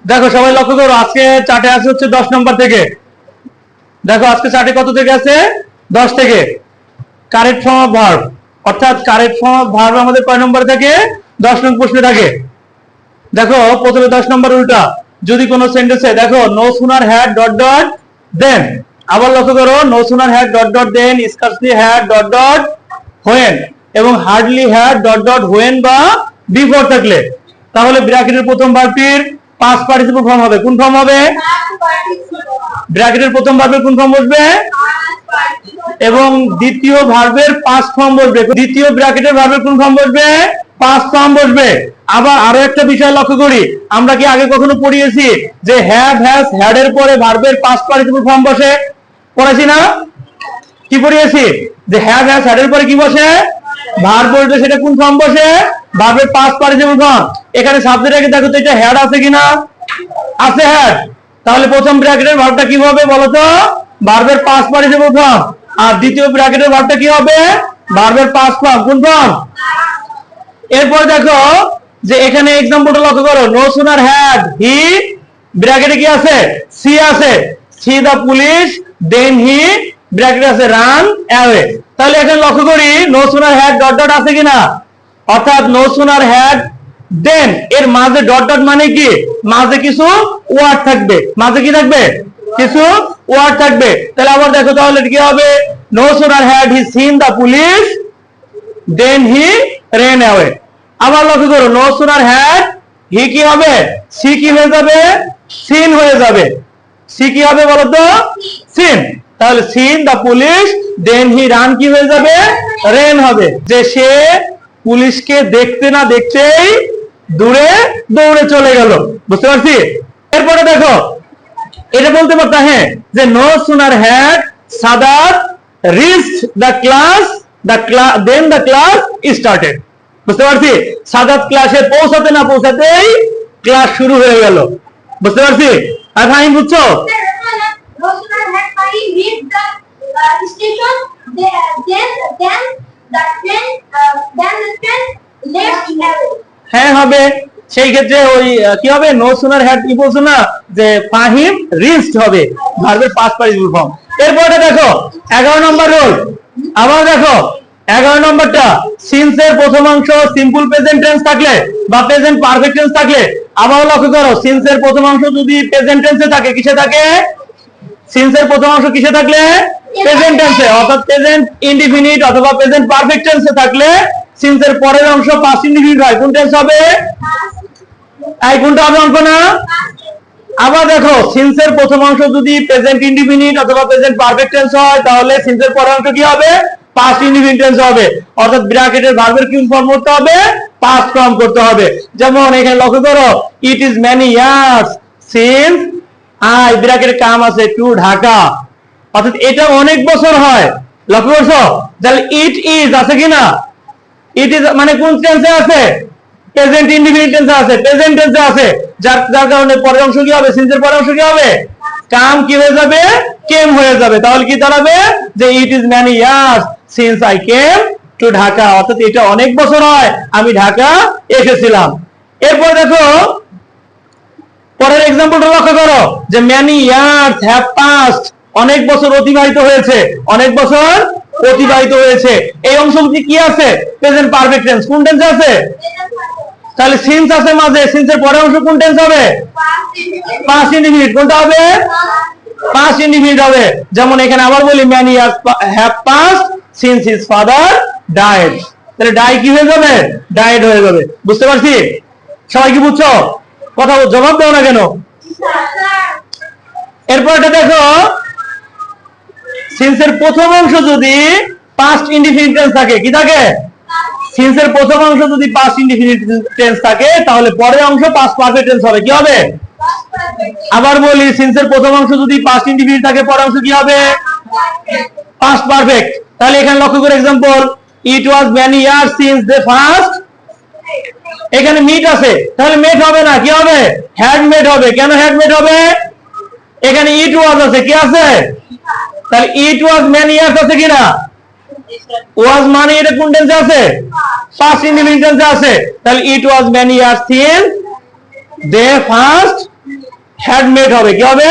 দেখো সবাই লক্ষ্য করো, আজকে চার্টে আছে হচ্ছে 10 নম্বর থেকে। দেখো আজকে চার্টে কত থেকে আছে? 10 থেকে। কারেক্ট ফর্ম অফ ভার্ব, অর্থাৎ কারেক্ট ফর্ম অফ ভার্ব আমাদের কয় নম্বর থেকে? 10 নং প্রশ্নে থাকে। দেখো প্রথমে 10 নম্বর উল্টা, যদি কোনো সেন্টেন্সে দেখো no sooner had dot dot then, আবার লক্ষ্য করো no sooner had dot dot then, scarcely had dot dot when এবং hardly had dot dot when বা বিফোর থাকলে, তাহলে ব্র্যাকেটের প্রথম ভার্বটির পাস্ট পার্টিসিপল ফর্ম হবে। কোন ফর্ম হবে? ব্র্যাকেটের প্রথম ভার্বের কোন ফর্ম বসবে? এবং দ্বিতীয় ভার্বের পাস্ট ফর্ম বসবে। দ্বিতীয় ব্র্যাকেটের ভার্বের কোন ফর্ম বসবে? পাস্ট ফর্ম বসবে। আবার আরো একটা বিষয় লক্ষ্য করি, আমরা কি আগে কখনো পড়িয়েছি যে হ্যাভ হ্যাজ হ্যাড এর পরে ভার্বের পাস্ট পার্টিসিপল ফর্ম বসে? পড়েছি না? কি পড়িয়েছি? যে হ্যাভ হ্যাজ হ্যাড এর পরে কি বসে? ভার্ব বসবে। সেটা কোন ফর্ম বসে? ভার্বের পাস্ট পার্টিসিপল ফর্ম। এখানে সাবজেক্টে দেখো তো এটা হ্যাড আছে কিনা? আছে হ্যাড। তাহলে প্রথম ব্র্যাকেটের ভার্বটা কি হবে বলো তো? ভার্বের পাস্ট পার্টিসিপল ফর্ম। আর দ্বিতীয় ব্র্যাকেটের ভার্বটা কি হবে? ভার্বের পাস্ট ফর্ম। কোন ফর্ম? এরপর দেখো যে এখানে एग्जांपलটা লক্ষ্য করো, নো সুনার হ্যাড হি, ব্র্যাকেটে কি আছে? সি আছে, সি দা পুলিশ, দেন হি ব্র্যাকেটে আছে রান অ্যাওয়ে। তাহলে এখানে লক্ষ্য করি no sooner had dot dot আছে কিনা, অর্থাৎ নো সুনার হ্যাড দেন এর মাঝে ডট ডট মানে কি? মাঝে কিছু ওয়ার্ড থাকবে। মাঝে কি থাকবে? কিছু ওয়ার্ড থাকবে। তাহলে আবার দেখো তাহলে কি হবে? No sooner had he seen the police then he ran away। আবার লক্ষ্য করো নো সুনার হ্যাড হি কি হবে? সি কি হয়ে যাবে? সিন হয়ে যাবে। সি কি হবে বলো তো? সিন। তাহলে scene the police then he ran কি হয়ে যাবে? রেন হবে। যে সে পুলিশকে দেখতে না দেখতেই দূরে দৌড়ে চলে গেল। বুঝতে পারছি? এরপরে দেখো এটা বলতে পারতা হ্যাঁ যে no sooner had Sadat reached the class then the class started. বুঝতে পারছি? সাদাত ক্লাসে পৌঁছাতে না পৌঁছাতেই ক্লাস শুরু হয়ে গেল। বুঝতে পারছি? আর ভাই বুঝছো? হ্যাঁ হবে। সেই ক্ষেত্রে ওই কি হবে? নো সুনার হ্যাড কি বলছো না যে ফাহিম রিচড হবে, ভার্বের পাস্ট পার্টিসিপল ফর্ম। এরপরে দেখো 11 নম্বর রুল। আবার দেখো 11 নম্বরটা, সিন্স এর প্রথম অংশ সিম্পল প্রেজেন্ট টেন্স থাকলে বা প্রেজেন্ট পারফেক্ট টেন্স থাকলে, আবার লক্ষ্য করো সিন্স এর প্রথম অংশ যদি প্রেজেন্ট টেন্সে থাকে, কিসে থাকে? সিন্স এর প্রথম অংশ কিসে থাকলে? প্রেজেন্ট টেন্সে, অর্থাৎ প্রেজেন্ট ইনডিফিনিট অথবা প্রেজেন্ট পারফেক্ট টেন্সে থাকলে সিন্স এর পরের অংশ পাস্ট ইনডিফিনিট হয়। কোন টেন্স হবে? এই কোনটা হবে অঙ্ক না? আবার দেখো সিন্স এর প্রথম অংশ যদি প্রেজেন্ট ইনডিফিনিট অথবা প্রেজেন্ট পারফেক্ট টেন্স হয়, তাহলে সিন্স এর পরের অংশ কি হবে? পাস্ট ইনডিফিনিট টেন্স হবে। অর্থাৎ ব্র্যাকেটের ভার্বের কি ফর্ম করতে হবে? পাস্ট ফর্ম করতে হবে। যেমন এখানে লক্ষ্য করো it is many years since I ব্র্যাকেটের কাম আছে টু ঢাকা, অর্থাৎ এটা অনেক বছর হয়। লক্ষ্য করছো? তাহলে ইট ইজ আছে কিনা? ইট ইজ মানে কোন টেন্সে আছে? প্রেজেন্ট ইনডিফিনিট টেন্সে আছে, প্রেজেন্ট টেন্সে আছে। যার কারণে পরের অংশ কি হবে? সিন্সের পরের অংশ কি হবে? কাম কি হয়ে যাবে? কেম হয়ে যাবে। তাহলে কি দাঁড়াবে? যে it is many years since I came to Dhaka, অর্থাৎ এটা অনেক বছর হয় আমি ঢাকা এসেছিলাম। এরপর দেখো পরের एग्जांपलটা লক্ষ্য করো যে মেনি ইয়ার্স হ্যাভ পাসড, অনেক বছর অতিবাহিত হয়েছে, অনেক বছর অতিবাহিত হয়েছে। এই অংশটি কি আছে? Present perfect tense. কোন টেন্সে আছে? তাহলে সিন্স আছে মাঝে, সিন্সের পরের অংশ কোন টেন্স হবে? Past indefinite. কোনটা হবে? পাস্ট ইনডিফিনিট হবে। যেমন এখানে আবার বলি many years have passed since his father died, তাহলে ডাই কি হয়ে যাবে? ডাইড হয়ে যাবে। বুঝতে পারছি? সবাই কি বুঝছো? কথা জবাব দাও না কেন? এরপর এটা দেখো সিন্সের প্রথম অংশ যদি পাস্ট ইনডিফিনিট টেন্স থাকে, কি থাকে? সিন্সের প্রথম অংশ যদি পাস্ট ইনডিফিনিট টেন্স থাকে, তাহলে পরের অংশ পাস্ট পারফেক্ট টেন্স হবে। কি হবে? আবার বলি সিন্সের প্রথম অংশ যদি পাস্ট ইনডিফিনিট থাকে, পরের অংশ কি হবে? Past perfect. তাহলে এখানে লক্ষ্য করে example it was many years since they first, এখানে মিট আছে, তাহলে মেট হবে না, কি হবে? হ্যাড মেট হবে। কেন হ্যাড মেট হবে? এখানে ইট ওয়াজ আছে, কি আছে? তাহলে ইট ওয়াজ মেনি ইয়ার্স আছে কিনা? ওয়াজ মানে এটা কোন টেন্সে আছে? পাস্ট ইনডিফিনিট টেন্সে আছে। তাহলে it was many years since they first had made হবে, কি হবে?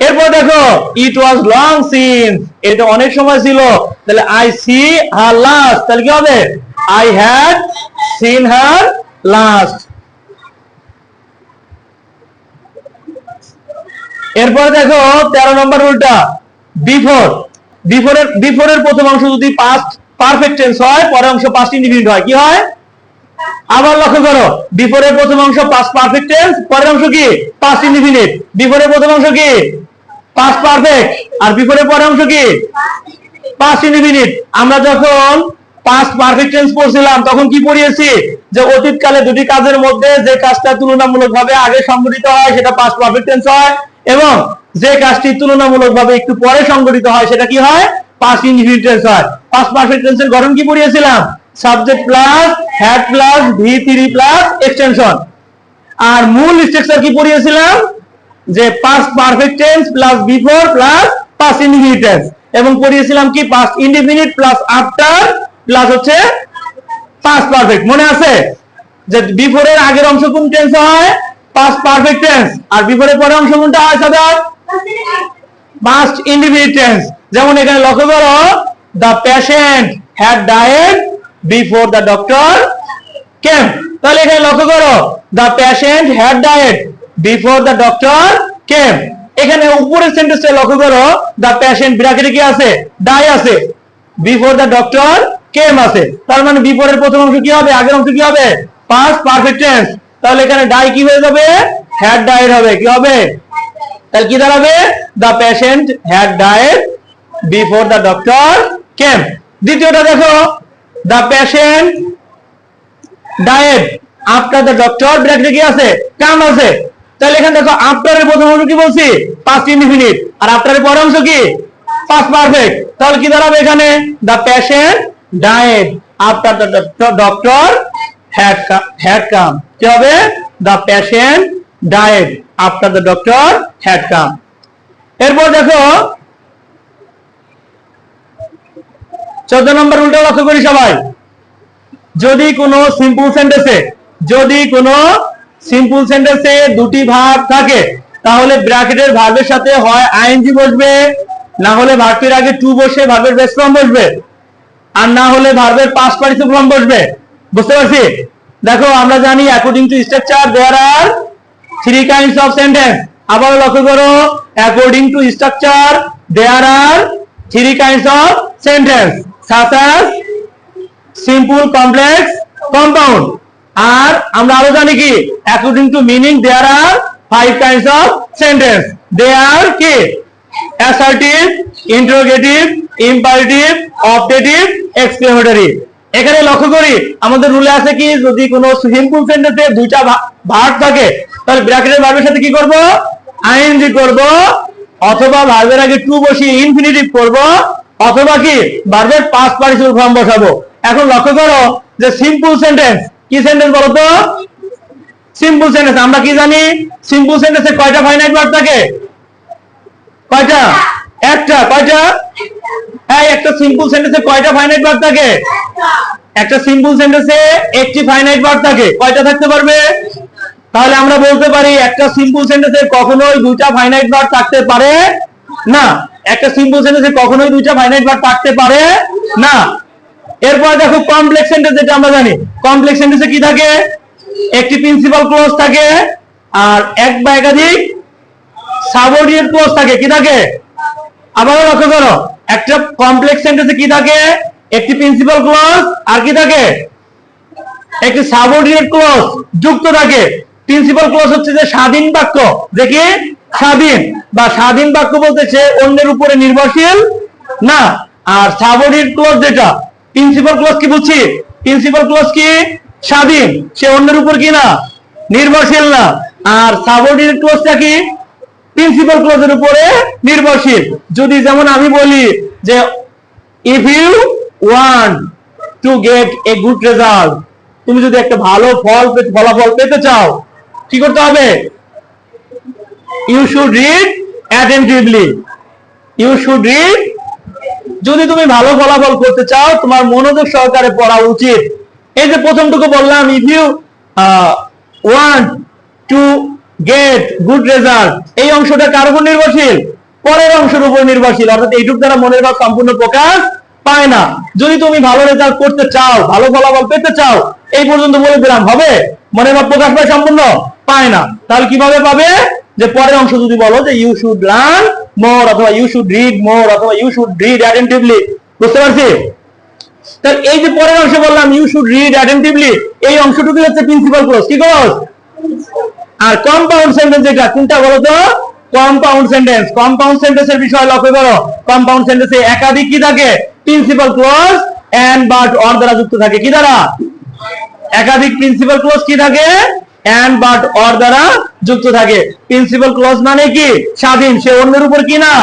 এরপর দেখো ইট ওয়াজ লং সিন্স, এটা অনেক সময় ছিল, তাহলে আই সি হার লাস্ট, তাহলে কি হবে? I had seen her last. এরপর দেখো 13 নম্বর রুলটা, বিফোর। বিফোরের প্রথম অংশ যদি পাস্ট পারফেক্ট টেন্স হয়, পরের অংশ পাস্ট ইনডিফিনিট হয়, কি হয়? আবার লক্ষ্য করো, বিফোরের প্রথম অংশ পাস্ট পারফেক্ট টেন্স, পরের অংশ কি? Past indefinite. বিফোরের প্রথম অংশ কি? পাস্ট পারফেক্ট, আর বিফোরের পরের অংশ কি? Past indefinite. আমরা যখন পাস্ট পারফেক্ট টেন্স পড়ছিলাম তখন কি পড়িয়েছি? যে অতীতকালে দুটি কাজের মধ্যে যে কাজটা তুলনামূলকভাবে আগে সংঘটিত হয় সেটা পাস্ট পারফেক্ট টেন্স হয়, এবং যে কাজটি তুলনামূলকভাবে একটু পরে সংঘটিত হয় সেটা কি হয়? পাস্ট ইনডিফিনিট টেন্স হয়। পাস্ট পারফেক্ট টেন্সের গঠন কি পড়িয়েছিলাম? Subject plus had plus V3 plus extension. আর মূল স্ট্রাকচার কি পড়িয়েছিলাম? যে past perfect tense plus before plus past indefinite tense, এবং পড়িয়েছিলাম কি? Past indefinite plus after plus হচ্ছে পাস্ট পারফেক্ট। মনে আছে যে বিফোরের আগের অংশ কোন টেন্স হয়? পাস্ট পারফেক্ট টেন্স, আর বিফোরের পরের অংশ কোনটা হয়? সাদা পাস্ট ইনডিফিনিট টেন্স। যেমন এখানে লক্ষ্য করো, the patient had died before the doctor কেম। তাহলে এখানে লক্ষ্য করো, the patient had died before the doctor কেম। এখানে উপরের সেন্টেন্সটা লক্ষ্য করো, দ্য পেশেন্ট ব্র্যাকেটে কি আছে? ডাই আছে, বিফোর দ্য ডক্টর কেম আছে। তার মানে বিফোরের প্রথম অংশ কি হবে? আগের অংশ কি হবে? Past perfect tense. তাহলে এখানে ডাই কি হয়ে যাবে? হ্যাড ডায়েড হবে, কি হবে? তাহলে কি দাঁড়াবে? The patient had died before the doctor came. দ্বিতীয়টা দেখো, the patient died after the doctor ব্র্যাকেটে কি আছে? কাম আছে। তাহলে এখানে দেখো, আফটারের প্রথম অংশ কি বলছি? পাস্ট ইনডিফিনিট, আর আফটারের পরের অংশ কি? Past perfect. তাহলে কি দাঁড়াবে এখানে? The patient died after the doctor had come, কি হবে? The patient died after the doctor had come. এরপর দেখো 14 নম্বর রুলটা লক্ষ্য করি সবাই। যদি কোনো সিম্পল সেন্টেন্সে দুটি ভার্ব থাকে, তাহলে ব্র্যাকেটের ভার্বের সাথে হয় আইএনজি বসবে, না হলে ভার্বের আগে টু বসে ভার্বের বেস ফর্ম বসবে, আর না হলে ভার্বের পাস্ট পার্টিসিপল ফর্ম বসবে। বুঝতে পারছি? দেখো আমরা জানি according to structure there are 3 kinds of sentence. আবার লক্ষ্য করো, according to structure there are 3 kinds of sentence, such as simple, complex, compound. আর আমরা আরো জানি কি? According to meaning there are 5 kinds of sentence. They are কি? Assertive, interrogative, imperative, objective, exclamatory. এখানে লক্ষ্য করি আমাদের রুলে আছে কি? যদি কোনো সিম্পল সেন্টেন্সে দুইটা ভার্ব থাকে তাহলে ব্র্যাকেটের ভার্বের সাথে কি করব? আইএনজি করব, অথবা ভার্বের আগে টু বসিয়ে ইনফিনিটিভ করব, অথবা কি ভার্বের পাস্ট পার্টিসিপল ফর্ম বসাবো। এখন লক্ষ্য করো যে সিম্পল সেন্টেন্স কি সেন্টেন্স বলো তো? সিম্পল সেন্টেন্স আমরা কি জানি? সিম্পল সেন্টেন্সে কয়টা ফাইনাইট ভার্ব থাকে? কয়টা? একটা। কয়টা? হ্যাঁ, একটা সিম্পল সেন্টেন্সে কয়টা ফাইনাইট ভার্ব থাকে? একটা সিম্পল সেন্টেন্সে একটি ফাইনাইট ভার্ব থাকে। কয়টা থাকতে পারবে? তাহলে আমরা বলতে পারি একটা সিম্পল সেন্টেন্সে কখনোই দুইটা ফাইনাইট ভার্ব থাকতে পারে না। একটা সিম্পল সেন্টেন্সে কখনোই দুইটা ফাইনাইট ভার্ব থাকতে পারে না। এরপর দেখো কমপ্লেক্স সেন্টেন্স, যেটা আমরা জানি কমপ্লেক্স সেন্টেন্সে কি থাকে? একটি প্রিন্সিপাল ক্লজ থাকে, আর এক বা একাধিক সাবঅর্ডিনেট ক্লজ থাকে। কি থাকে? আবারও লক্ষ্য করো, একটা কমপ্লেক্স সেন্টেন্সে কি থাকে? একটি প্রিন্সিপাল ক্লজ, আর কি থাকে? একটি সাবঅর্ডিনেট ক্লজ যুক্ত থাকে। প্রিন্সিপাল ক্লজ হচ্ছে যে স্বাধীন বাক্য, দেখি স্বাধীন বা স্বাধীন বাক্য বলতেছে অন্যের উপরে নির্ভরশীল না। আর সাবঅর্ডিনেট ক্লজ যেটা, প্রিন্সিপাল ক্লজ কি বুঝছি? প্রিন্সিপাল ক্লজ কি? স্বাধীন, সে অন্যের উপর কি না? নির্ভরশীল না। আর সাবঅর্ডিনেট ক্লজটা কি? প্রিন্সিপাল ক্লজের উপরে নির্ভরশীল। যদি যেমন আমি বলি যে if you want to get a good result, তুমি যদি একটা ভালো ফলাফল পেতে চাও কি করতে হবে? You should read attentively. You should read, যদি তুমি ভালো ফলাফল করতে চাও তোমার মনোযোগ সহকারে পড়া উচিত। এই যে প্রথমটুকু বললাম, if you want to get good result, এই অংশটা কার উপর নির্ভরশীল? পরের অংশের উপর নির্ভরশীল। অর্থাৎ এইটুক দ্বারা মনের ভাব সম্পূর্ণ প্রকাশ পায় না। যদি তুমি ভালো রেজাল্ট করতে চাও, ভালো ফলাফল পেতে চাও, এই পর্যন্ত বলে দিলাম, হবে? মনের ভাব প্রকাশ পায় সম্পূর্ণ পায় না। তাহলে কিভাবে পাবে? যে পরের অংশ যদি বলো যে ইউ শুড লার্ন মোর, অথবা ইউ শুড রিড মোর, অথবা ইউ শুড রিড অ্যাটেন্টিভলি, বুঝতে পারছি? তাহলে এই যে পরের অংশে বললাম ইউ শুড রিড অ্যাটেন্টিভলি, এই অংশটুকু হচ্ছে প্রিন্সিপাল ক্লজ। কি ক্লজ? আর কম্পাউন্ড সেন্টেন্স যেটা, কোনটা বলো তো? Compound sentence. কম্পাউন্ড সেন্টেন্সের বিষয় লক্ষ্য করো। কম্পাউন্ড সেন্টেন্সে একাধিক কি থাকে? Principal clause and but or দ্বারা যুক্ত থাকে। কি দ্বারা? একাধিক প্রিন্সিপাল ক্লজ কি থাকে? এন্ড বাট অর দ্বারা যুক্ত থাকে। প্রিন্সিপাল ক্লজ মানে কি? স্বাধীন, সে অন্যের উপর কি না?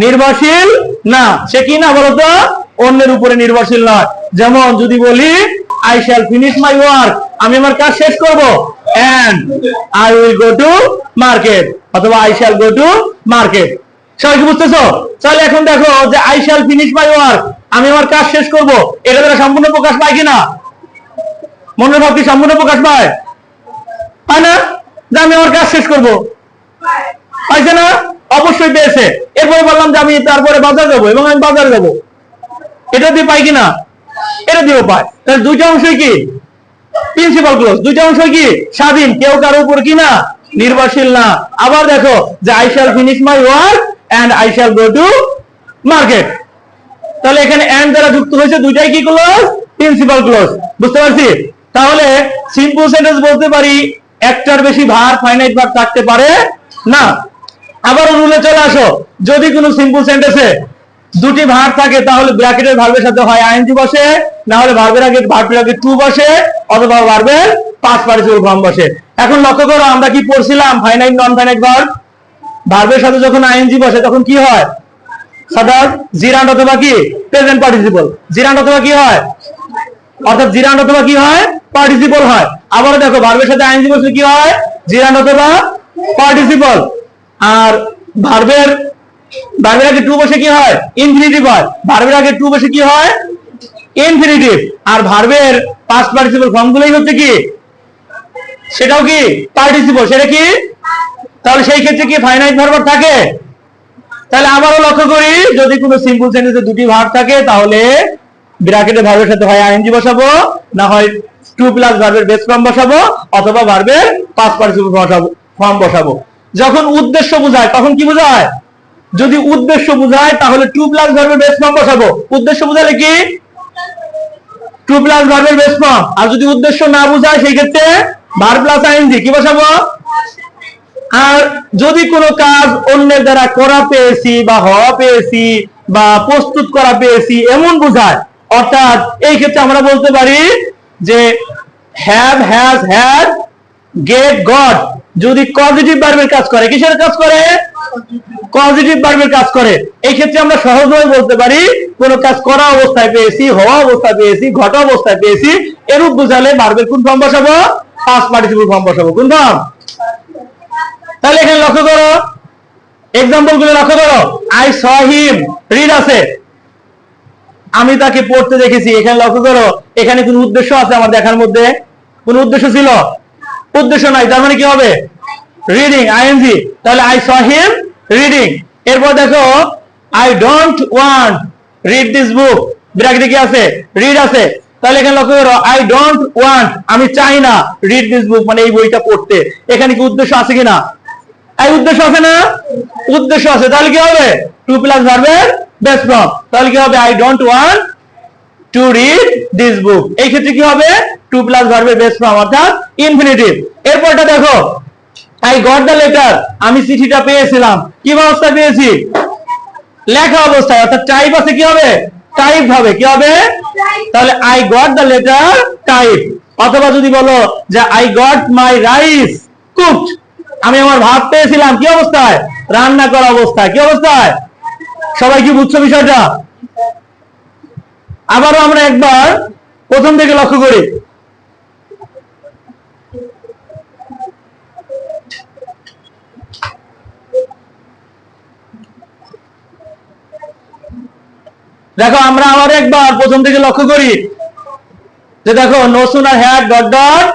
নির্ভরশীল না। সে কি না বলতো? অন্যের উপরে নির্ভরশীল নয়। যেমন যদি বলি I shall finish my work, আমি আমার কাজ শেষ করব, and I will go to market, অথবা I shall go to market. সবাই কি বুঝতেছো? তাহলে এখন দেখো যে I shall finish my work, আমি আমার কাজ শেষ করব, এটা দ্বারা সম্পূর্ণ প্রকাশ পায় কিনা? মনের ভাব কি সম্পূর্ণ প্রকাশ পায়? পায় না? যে আমি আমার কাজ শেষ করব, পাইছে না? অবশ্যই পেয়েছে। এরপরে বললাম যে আমি তারপরে বাজার যাবো এবং আমি বাজারে যাবো, এটা দিয়ে পাই কিনা? এটা দিয়েও পায়। তাহলে দুইটা অংশই কি? Principal clause. দুইটা অংশ কি? স্বাধীন, কেউ কারো উপর কি না? নির্ভরশীল না। আবার দেখো যে I shall finish my work and I shall go to market, তাহলে এখানে এন্ড দ্বারা যুক্ত হয়েছে, দুইটাই কি ক্লজ? Principal clause. বুঝতে পারছি? তাহলে সিম্পল সেন্টেন্স বলতে পারি একটার বেশি ভার, ফাইনাইট ভার থাকতে পারে না। আবার রুলে চলে আসো, যদি কোনো সিম্পল সেন্টেন্সে দুটি ভার থাকে তাহলে ব্র্যাকেটের ভার্বের সাথে হয় আইএনজি বসে, না হলে ভার্বের আগে ভার্বের আগে টু বসে, অথবা ভার্বের পাস্ট পার্টিসিপল ফর্ম বসে। এখন লক্ষ্য করো আমরা কি পড়ছিলাম? ফাইনাইট নন ফাইনাইট ভার্ব, ভার্বের সাথে যখন আইএনজি বসে তখন কি হয়? সাধারণ জিরান্ড অথবা কি প্রেজেন্ট পার্টিসিপল। জিরান্ড অথবা কি হয়? অর্থাৎ জিরান্ড অথবা কি হয়? পার্টিসিপল হয়। আবার দেখো ভার্বের সাথে আইএনজি বসলে কি হয়? জিরান্ড অথবা পার্টিসিপল। আর ভার্বের আগে টু বসে কি হয়? ইনফিনিটিভ হয়। ভার্বের আগে টু বসে কি হয়? ইনফিনিটিভ। আর ভার্বের পাস্ট পার্টিসিপল ফর্মগুলোই হচ্ছে কি? সেটাও কি পার্টিসিপল। সেটা কি? তাহলে সেই ক্ষেত্রে কি ফাইনাইট ভার্ব থাকে? তাহলে আবারও লক্ষ্য করি, যদি কোনো সিম্পল সেন্টেন্সে দুটি ভার্ব থাকে তাহলে ব্র্যাকেটের ভার্বের সাথে হয় আইএনজি বসাবো, না হয় টু প্লাস ভার্বের বেস ফর্ম বসাবো, অথবা ভার্বের পাস্ট পার্টিসিপল ফর্ম বসাবো। যখন উদ্দেশ্য বোঝায় তখন কি বোঝায়? যদি উদ্দেশ্য বোঝায় তাহলে টু প্লাস ভার্বের বেস ফর্ম বসাবো। উদ্দেশ্য বোঝালে কি? টু প্লাস ভার্বের বেস ফর্ম। আর যদি উদ্দেশ্য না বোঝায় সেই ক্ষেত্রে ভার্ব প্লাস আইএনজি কি বসাবো? আর যদি কোনো কাজ অন্যের দ্বারা করা পেয়েছি, বা হওয়া পেয়েছি, বা প্রস্তুত করা পেয়েছি এমন বোঝায়, অর্থাৎ এই ক্ষেত্রে আমরা বলতে পারি যে have, has, had, get, got যদি পজিটিভ ভার্বের কাজ করে। কিসের কাজ করে? পজিটিভ ভার্বের কাজ করে। এই ক্ষেত্রে আমরা সহজভাবে বলতে পারি কোন কাজ করা অবস্থায় পেয়েছি, হওয়া অবস্থায় পেয়েছি, ঘটা অবস্থায় পেয়েছি, এরূপ বোঝালে ভার্বের কোন ফর্ম বসাবো? পাস্ট পার্টিসিপল ফর্ম বসাবো। কোন ফর্ম? তাহলে এখানে লক্ষ্য করো, এক্সাম্পল গুলো লক্ষ্য করো। আই স হিম, রিড আছে, আমি তাকে পড়তে দেখেছি। এখানে লক্ষ্য করো, এখানে কোন উদ্দেশ্য আছে আমার দেখার মধ্যে? কোন উদ্দেশ্য ছিল? উদ্দেশ্য নাই। তার মানে কি হবে? Reading, ING. তাহলে আই স হিম রিডিং। এরপর দেখো I don't want read this book, ব্র্যাকেটে কি আছে? রিড আছে। তাহলে এখানে লক্ষ্য করো, আই ডোন্ট ওয়ান্ট, আমি চাই না, রিড দিস বুক মানে এই বইটা পড়তে। এখানে কি উদ্দেশ্য আছে কিনা? এই উদ্দেশ্য আছে না? উদ্দেশ্য আছে। তাহলে কি হবে? টু প্লাস ভার্বের বেস ফর্ম। তাহলে কি হবে? I don't want to read this বুক। এই ক্ষেত্রে কি হবে? টু প্লাস ভার্বের বেস ফর্ম, অর্থাৎ ইনফিনিটিভ। এরপরটা দেখো, আই গট দ্য লেটার, আমি চিঠিটা পেয়েছিলাম। কি অবস্থায় পেয়েছি? লেখা অবস্থায়, অর্থাৎ টাইপ আছে। কি হবে? টাইপ হবে। কি হবে? তাহলে I got the letter type. অথবা যদি বলো যে I got my rice cooked, আমি আমার ভাত পেয়েছিলাম কি অবস্থায়? রান্না করা অবস্থায়। কি অবস্থায়? সবাই কি বুঝছো বিষয়টা? আবারও আমরা একবার প্রথম থেকে লক্ষ্য করি। দেখো আমরা আবার একবার প্রথম থেকে লক্ষ্য করি যে দেখো no sooner had dot dot